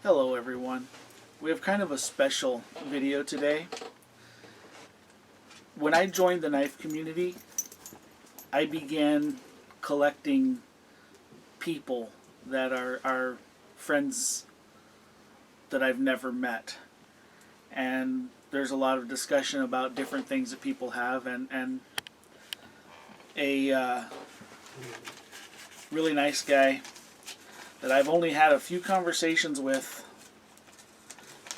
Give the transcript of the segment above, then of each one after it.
Hello everyone. We have kind of a special video today. When I joined the knife community, I began collecting people that are friends that I've never met. And there's a lot of discussion about different things that people have, and a really nice guy that I've only had a few conversations with,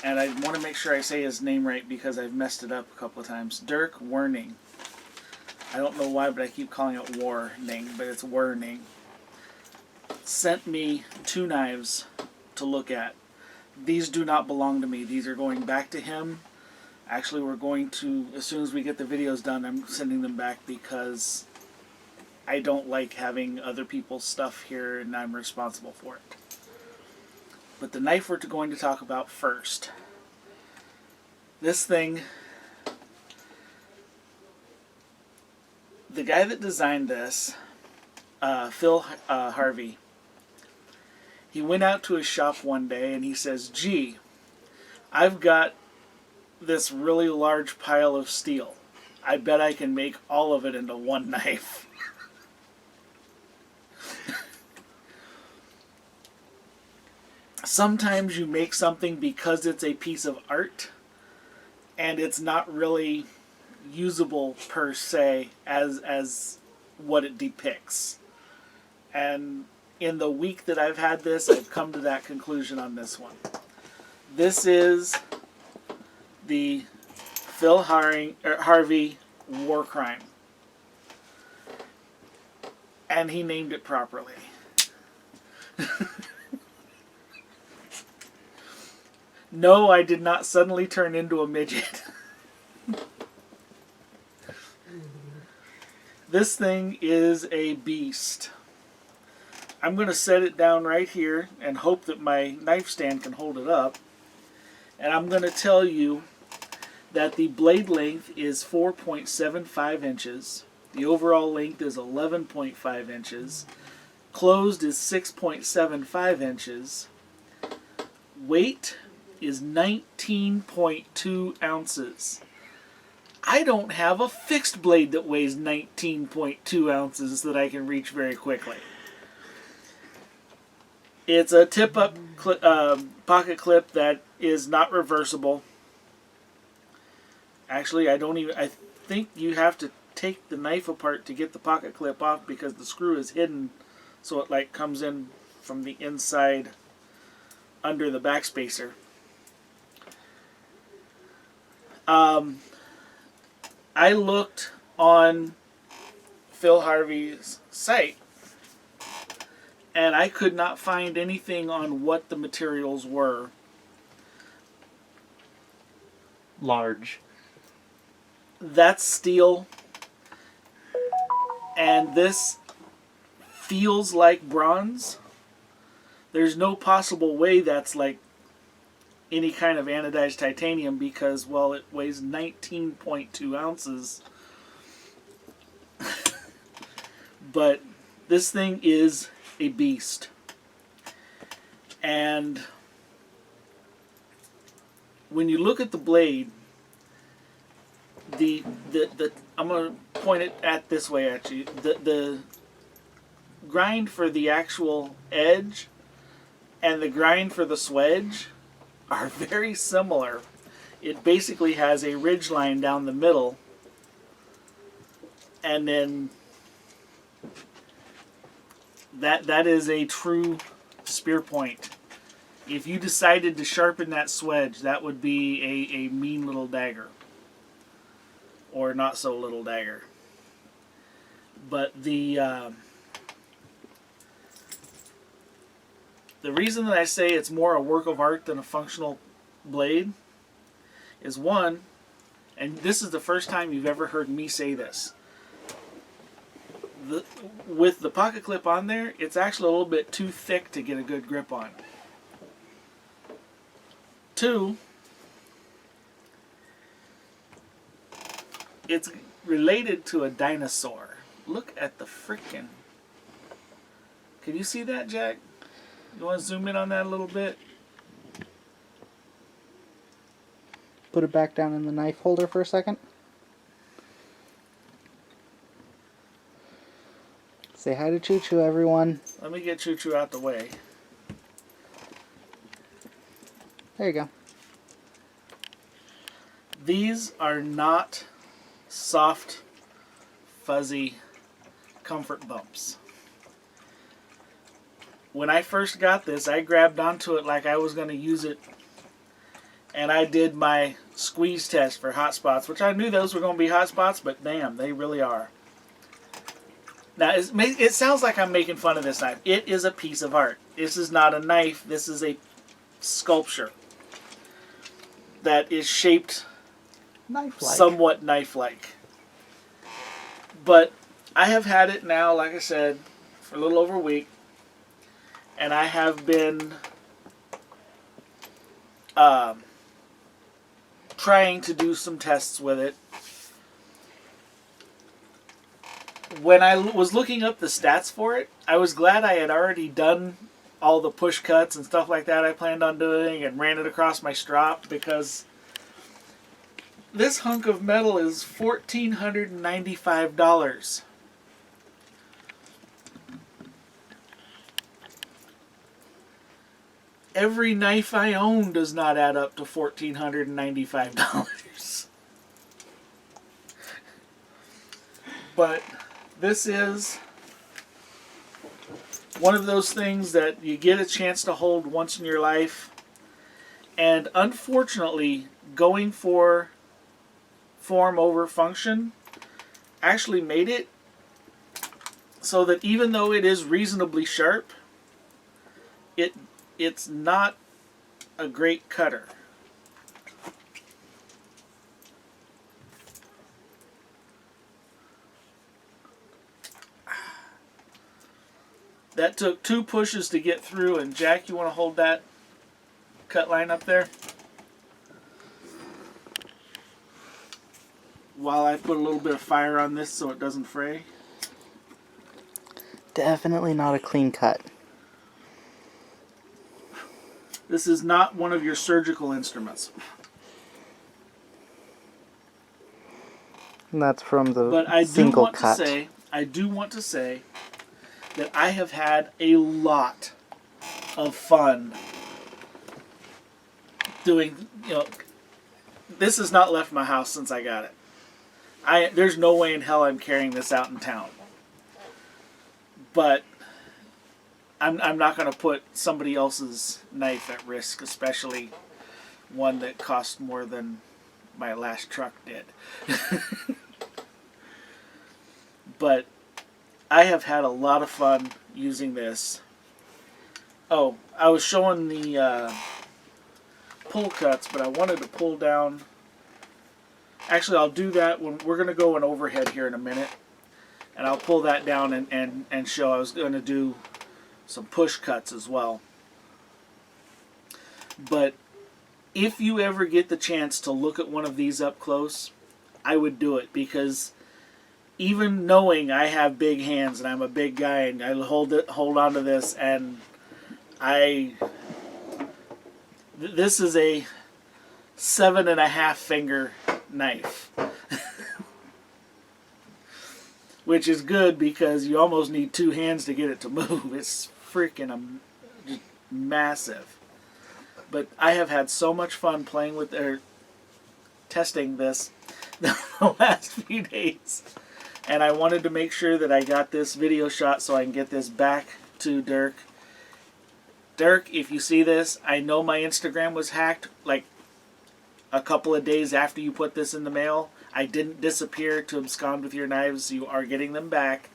and I want to make sure I say his name right because I've messed it up a couple of times. Dirk Werning. I don't know why, but I keep calling it Warning, but it's Werning. Sent me 2 knives to look at. These do not belong to me. These are going back to him. Actually, we're going to, as soon as we get the videos done, I'm sending them back because I don't like having other people's stuff here and I'm responsible for it. But the knife we're going to talk about first. This thing, the guy that designed this, Phil Harvey, he went out to his shop one day and he says, "Gee, I've got this really large pile of steel. I bet I can make all of it into one knife." Sometimes you make something because it's a piece of art and it's not really usable per se as what it depicts. And in the week that I've had this, I've come to that conclusion on this one. This is the Phil Harvey Warcrime. And he named it properly. No, I did not suddenly turn into a midget. This thing is a beast. I'm going to set it down right here and hope that my knife stand can hold it up. And I'm going to tell you that the blade length is 4.75 inches. The overall length is 11.5 inches. Closed is 6.75 inches. Weight is 19.2 ounces. I don't have a fixed blade that weighs 19.2 ounces that I can reach very quickly. It's a tip-up pocket clip that is not reversible. Actually, I think you have to take the knife apart to get the pocket clip off because the screw is hidden, so it like comes in from the inside under the backspacer. I looked on Phil Harvey's site and I could not find anything on what the materials were. Large. That's steel, and this feels like bronze. There's no possible way that's like any kind of anodized titanium because, well, it weighs 19.2 ounces. But this thing is a beast. And when you look at the blade, I'm going to point it at this way at you. The grind for the actual edge and the grind for the swedge are very similar. It basically has a ridge line down the middle, and then that is a true spear point. If you decided to sharpen that swedge, that would be a mean little dagger, or not so little dagger. But the reason that I say it's more a work of art than a functional blade is one, and this is the first time you've ever heard me say this. With the pocket clip on there, it's actually a little bit too thick to get a good grip on. 2, it's related to a dinosaur. Look at the frickin'... Can you see that, Jack? You want to zoom in on that a little bit? Put it back down in the knife holder for a second. Say hi to Choo Choo, everyone. Let me get Choo Choo out the way. There you go. These are not soft, fuzzy comfort bumps. When I first got this, I grabbed onto it like I was going to use it, and I did my squeeze test for hot spots, which I knew those were going to be hot spots, but damn, they really are. Now, it sounds like I'm making fun of this knife. It is a piece of art. This is not a knife. This is a sculpture that is shaped Knife-like. somewhat knife-like. But I have had it now, like I said, for a little over a week. And I have been trying to do some tests with it. When I was looking up the stats for it, I was glad I had already done all the push cuts and stuff like that I planned on doing and ran it across my strop, because this hunk of metal is $1,495. Every knife I own does not add up to $1,495. But this is one of those things that you get a chance to hold once in your life. And unfortunately, going for form over function actually made it so that even though it is reasonably sharp, it's not a great cutter. That took 2 pushes to get through, and Jack, you want to hold that cut line up there? While I put a little bit of fire on this so it doesn't fray. Definitely not a clean cut. This is not one of your surgical instruments. And that's from the But I do single want cut. I do want to say that I have had a lot of fun doing, this has not left my house since I got it. There's no way in hell I'm carrying this out in town. But I'm not going to put somebody else's knife at risk, especially one that cost more than my last truck did. But I have had a lot of fun using this. Oh, I was showing the pull cuts, but I wanted to pull down. Actually, I'll do that when we're going to go an overhead here in a minute. And I'll pull that down and show. I was going to do some push cuts as well. But if you ever get the chance to look at one of these up close, I would do it, because even knowing I have big hands and I'm a big guy and I hold on to this, and this is a 7.5 finger knife. Which is good, because you almost need 2 hands to get it to move. It's freaking just massive. But I have had so much fun playing with testing this the last few days. And I wanted to make sure that I got this video shot so I can get this back to Dirk. Dirk, if you see this, I know my Instagram was hacked like a couple of days after you put this in the mail. I didn't disappear to abscond with your knives. You are getting them back.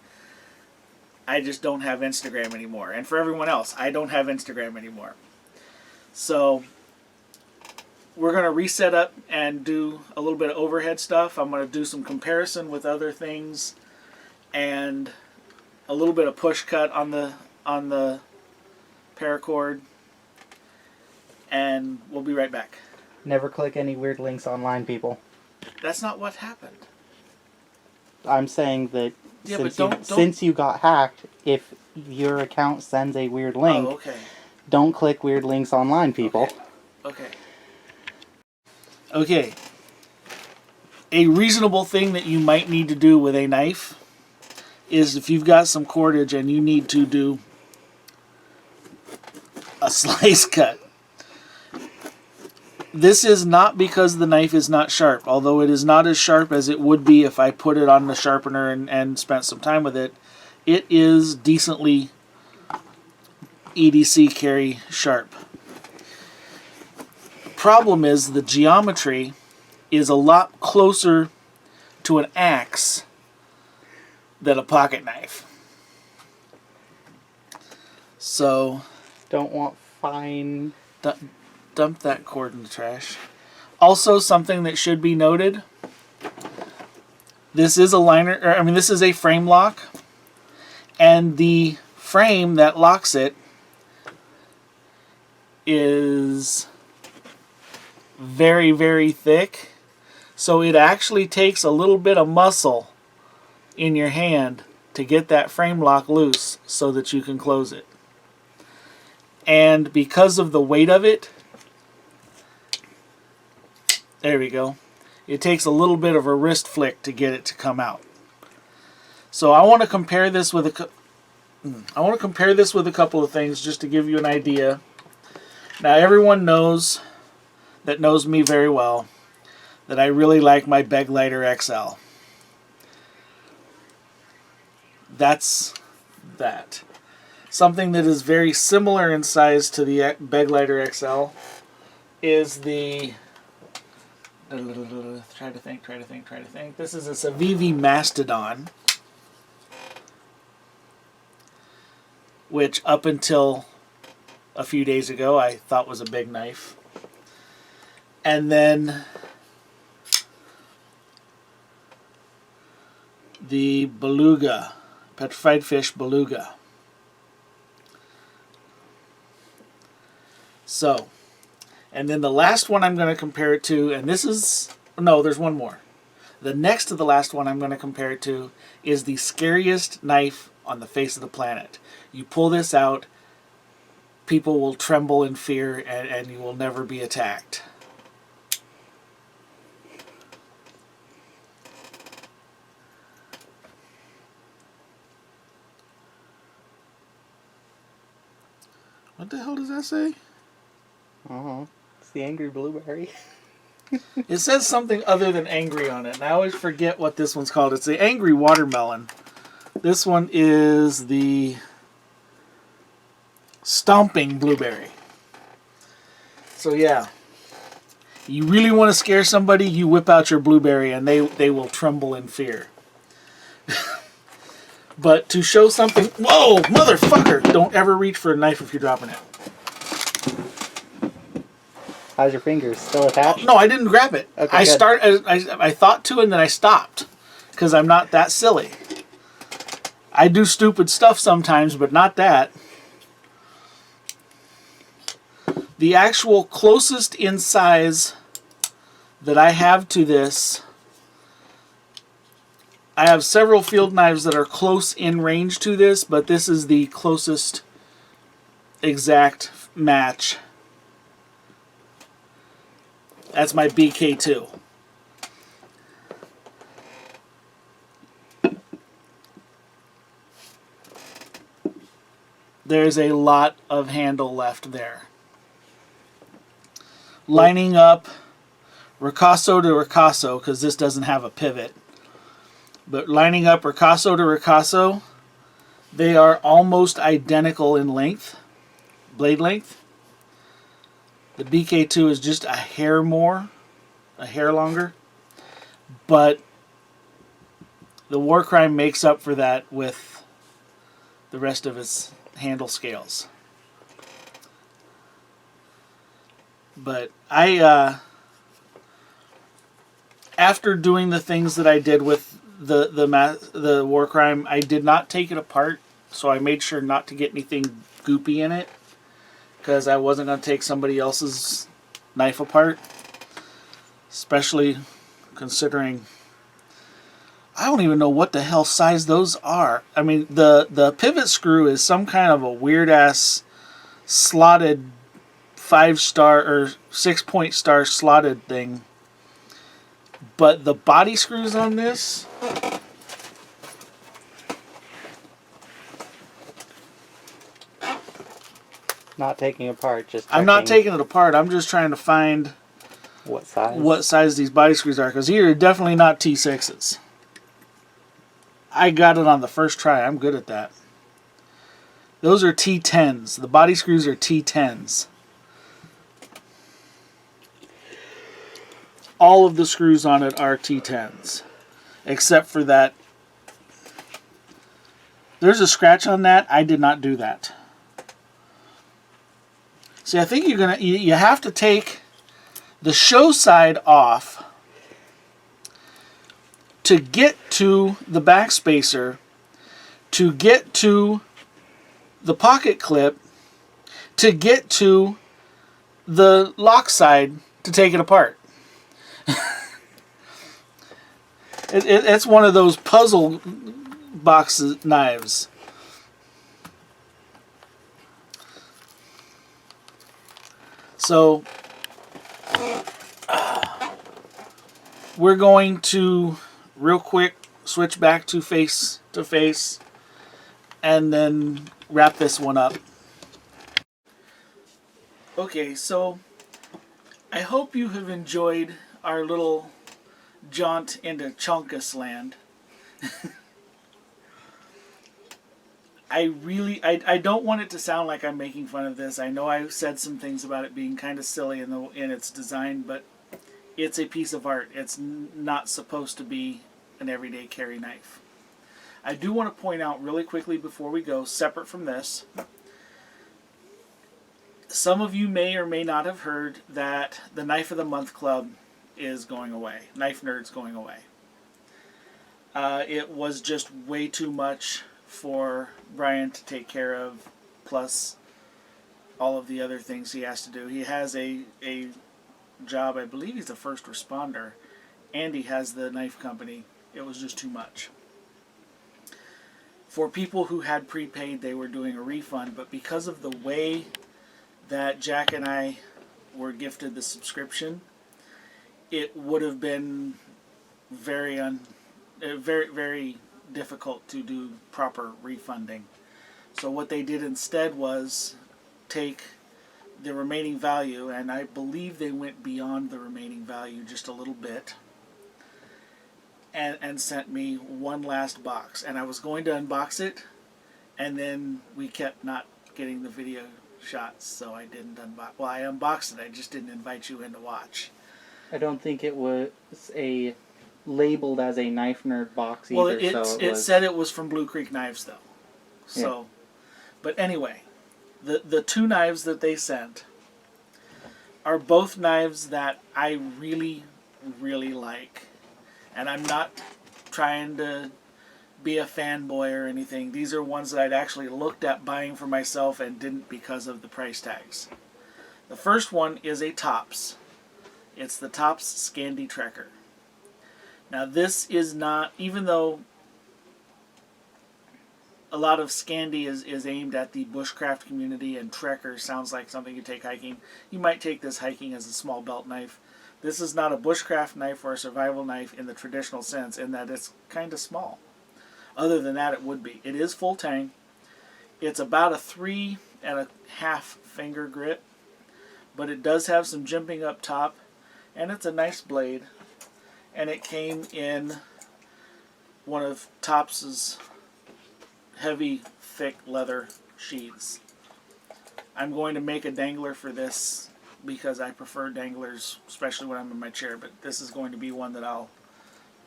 I just don't have Instagram anymore. And for everyone else, I don't have Instagram anymore. So we're going to reset up and do a little bit of overhead stuff. I'm going to do some comparison with other things and a little bit of push cut on the paracord. And we'll be right back. Never click any weird links online, people. That's not what happened. I'm saying that Yeah, since, but don't- since you got hacked, if your account sends a weird link, Oh, okay. don't click weird links online, people. Okay. Okay. A reasonable thing that you might need to do with a knife is if you've got some cordage and you need to do a slice cut. This is not because the knife is not sharp, although it is not as sharp as it would be if I put it on the sharpener and spent some time with it. It is decently EDC carry sharp. Problem is the geometry is a lot closer to an axe than a pocket knife. So Don't want fine. dump that cord in the trash. Also, something that should be noted. This is a liner, this is a frame lock, and the frame that locks it is very, very thick. So it actually takes a little bit of muscle in your hand to get that frame lock loose so that you can close it. And because of the weight of it, there we go. It takes a little bit of a wrist flick to get it to come out. So I want to compare this with a couple of things just to give you an idea. Now everyone knows me very well that I really like my Begleiter XL. That's that. Something that is very similar in size to the Begleiter XL is the try to think. This is a Civivi Mastodon, which up until a few days ago I thought was a big knife. And then the Beluga, Petrified Fish Beluga. So, and then the last one I'm going to compare it to, and this is, no, there's one more. The next to the last one I'm going to compare it to is the scariest knife on the face of the planet. You pull this out, people will tremble in fear, and you will never be attacked. What the hell does that say? It's the Angry Blueberry. It says something other than angry on it, and I always forget what this one's called. It's the Angry Watermelon. This one is the Stomping Blueberry. So yeah, you really want to scare somebody, you whip out your blueberry and they will tremble in fear. But to show something, whoa, motherfucker! Don't ever reach for a knife if you're dropping it. How's your fingers? Still attached? No, I didn't grab it. Okay, I thought to and then I stopped because I'm not that silly. I do stupid stuff sometimes, but not that. The actual closest in size that I have to this, I have several field knives that are close in range to this, but this is the closest exact match. That's my BK2. There's a lot of handle left there. Lining up ricasso to ricasso, because this doesn't have a pivot, but lining up ricasso to ricasso, they are almost identical in length, blade length. The BK2 is just a hair more, a hair longer, but the Warcrime makes up for that with the rest of its handle scales. But I, after doing the things that I did with the Warcrime, I did not take it apart, so I made sure not to get anything goopy in it, because I wasn't going to take somebody else's knife apart, especially considering I don't even know what the hell size those are. I mean, the pivot screw is some kind of a weird ass slotted 5-star or 6-point star slotted thing But the body screws on this, Not taking apart, just I'm not checking taking it apart. I'm just trying to find what size. what size these body screws are, because these are definitely not T6s. I got it on the first try. I'm good at that. Those are T10s. The body screws are T10s. All of the screws on it are T10s, except for that. There's a scratch on that. I did not do that. See, I think you have to take the show side off to get to the back spacer, to get to the pocket clip, to get to the lock side to take it apart. It's one of those puzzle box knives. So we're going to real quick switch back to face and then wrap this one up. Okay, so I hope you have enjoyed our little jaunt into Chonkus land. I don't want it to sound like I'm making fun of this. I know I said some things about it being kind of silly in its design, but it's a piece of art. It's not supposed to be an everyday carry knife. I do want to point out really quickly before we go, separate from this, some of you may or may not have heard that the Knife of the Month Club is going away. Knife Nerd's going away. It was just way too much for Brian to take care of, plus all of the other things he has to do. He has a job, I believe he's a first responder, and he has the knife company. It was just too much. For people who had prepaid, they were doing a refund, but because of the way that Jack and I were gifted the subscription, it would have been very difficult to do proper refunding. So what they did instead was take the remaining value, and I believe they went beyond the remaining value just a little bit, and sent me one last box. And I was going to unbox it, and then we kept not getting the video shots, so I didn't unbox. Well, I unboxed it, I just didn't invite you in to watch. I don't think it was labeled as a Knife Nerd box either. Well, it said it was from Blue Creek Knives, though. So, yeah. But anyway, the two knives that they sent are both knives that I really, really like. And I'm not trying to be a fanboy or anything. These are ones that I'd actually looked at buying for myself and didn't because of the price tags. The first one is a Tops. It's the Tops Scandi Trekker. Now this is not, even though a lot of Scandi is aimed at the bushcraft community and Trekker sounds like something you take hiking, you might take this hiking as a small belt knife. This is not a bushcraft knife or a survival knife in the traditional sense, in that it's kind of small. Other than that, it would be. It is full tang. It's about a 3.5 finger grip, but it does have some jimping up top, and it's a nice blade. And it came in one of Tops's heavy, thick leather sheaths. I'm going to make a dangler for this because I prefer danglers, especially when I'm in my chair, but this is going to be one that I'll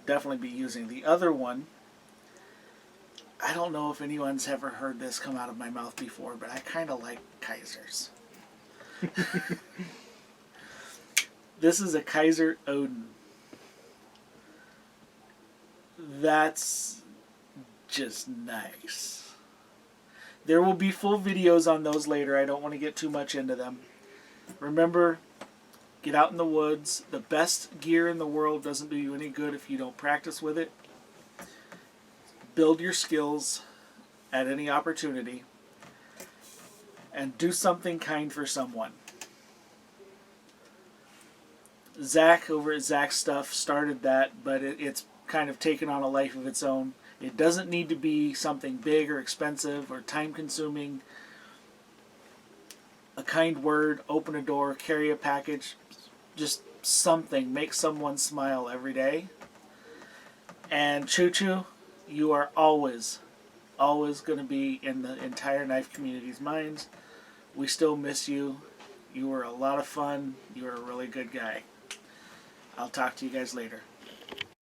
definitely be using. The other one, I don't know if anyone's ever heard this come out of my mouth before, but I kind of like Kaisers. This is a Kaiser Odin. That's just nice. There will be full videos on those later. I don't want to get too much into them. Remember, get out in the woods. The best gear in the world doesn't do you any good if you don't practice with it. Build your skills at any opportunity. And do something kind for someone. Zach over at Zach's Stuff started that, but it's kind of taken on a life of its own. It doesn't need to be something big or expensive or time consuming. A kind word, open a door, carry a package, just something, make someone smile every day. And Choo Choo, you are always going to be in the entire knife community's minds. We still miss you. You were a lot of fun. You were a really good guy. I'll talk to you guys later.